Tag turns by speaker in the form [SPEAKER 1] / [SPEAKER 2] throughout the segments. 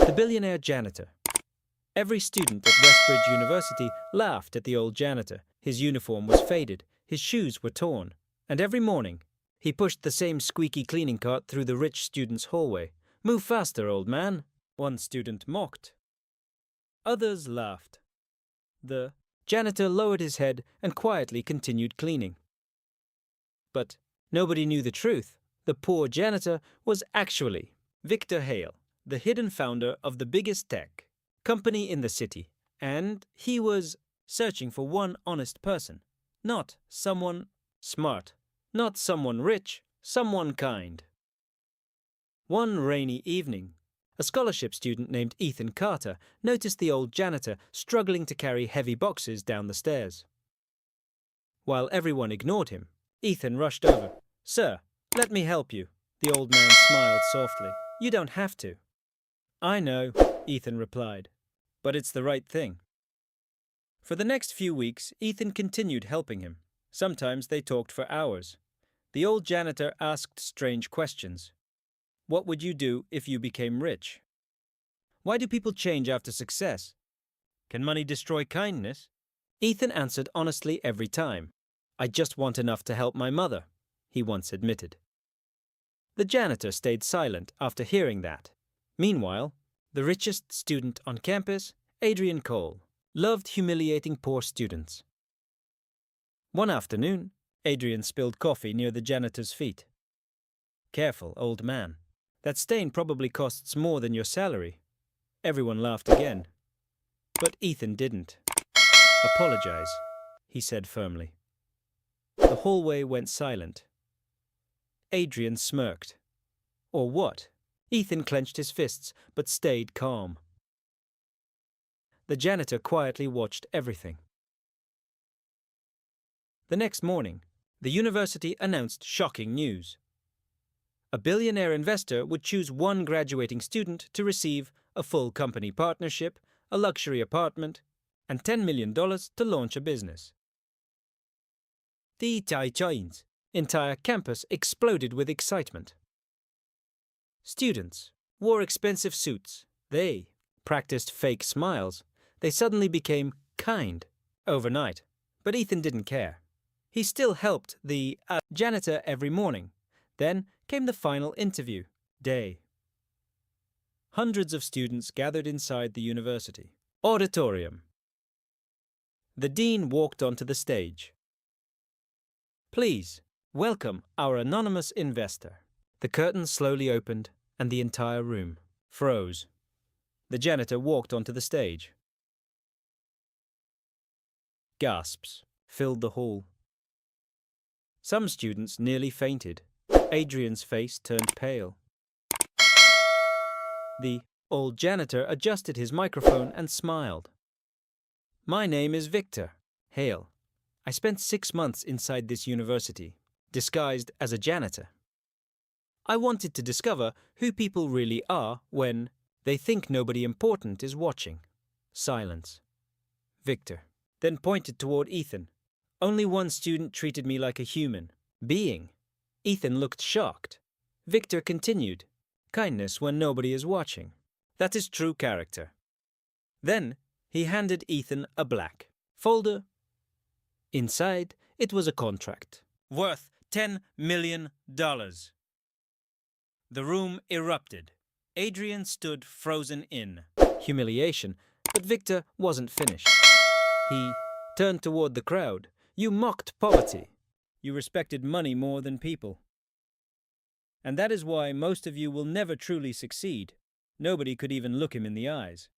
[SPEAKER 1] The Billionaire Janitor. Every student at Westbridge University laughed at the old janitor. His uniform was faded, his shoes were torn, and every morning he pushed the same squeaky cleaning cart through the rich students' hallway. "Move faster, old man," one student mocked. Others laughed. The janitor lowered his head and quietly continued cleaning. But nobody knew the truth. The poor janitor was actually Victor Hale, the hidden founder of the biggest tech company in the city, and he was searching for one honest person, not someone smart, not someone rich, someone kind. One rainy evening, a scholarship student named Ethan Carter noticed the old janitor struggling to carry heavy boxes down the stairs. While everyone ignored him, Ethan rushed over. "Sir, let me help you." The old man smiled softly. "You don't have to." "I know," Ethan replied, "but it's the right thing." For the next few weeks, Ethan continued helping him. Sometimes they talked for hours. The old janitor asked strange questions. What would you do if you became rich? Why do people change after success? Can money destroy kindness? Ethan answered honestly every time. "I just want enough to help my mother," he once admitted. The janitor stayed silent after hearing that. Meanwhile, the richest student on campus, Adrian Cole, loved humiliating poor students. One afternoon, Adrian spilled coffee near the janitor's feet. "Careful, old man. That stain probably costs more than your salary." Everyone laughed again. But Ethan didn't. "Apologize," he said firmly. The hallway went silent. Adrian smirked. Or what? Ethan clenched his fists, but stayed calm. The janitor quietly watched everything. The next morning, the university announced shocking news. A billionaire investor would choose one graduating student to receive a full company partnership, a luxury apartment, and $10 million to launch a business. The entire campus exploded with excitement. Students wore expensive suits. They practiced fake smiles. They suddenly became kind overnight. But Ethan didn't care. He still helped the janitor every morning. Then came the final interview day. Hundreds of students gathered inside the university auditorium. The dean walked onto the stage. "Please, welcome our anonymous investor." The curtain slowly opened, and the entire room froze. The janitor walked onto the stage. Gasps filled the hall. Some students nearly fainted. Adrian's face turned pale. The old janitor adjusted his microphone and smiled. "My name is Victor Hale. I spent 6 months inside this university, disguised as a janitor. I wanted to discover who people really are when they think nobody important is watching." Silence. Victor then pointed toward Ethan. "Only one student treated me like a human being." Ethan looked shocked. Victor continued. "Kindness when nobody is watching. That is true character." Then he handed Ethan a black folder. Inside, it was a contract worth $10 million. The room erupted. Adrian stood frozen in humiliation, but Victor wasn't finished. He turned toward the crowd. "You mocked poverty. You respected money more than people. And that is why most of you will never truly succeed." Nobody could even look him in the eyes.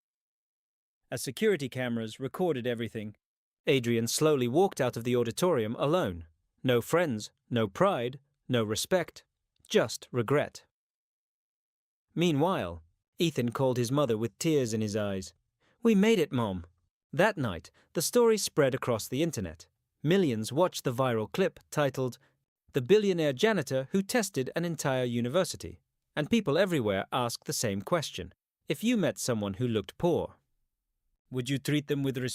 [SPEAKER 1] As security cameras recorded everything, Adrian slowly walked out of the auditorium alone. No friends, no pride, no respect, just regret. Meanwhile, Ethan called his mother with tears in his eyes. "We made it, Mom." That night, the story spread across the internet. Millions watched the viral clip titled "The Billionaire Janitor Who Tested an Entire University." And people everywhere asked the same question. If you met someone who looked poor, would you treat them with respect?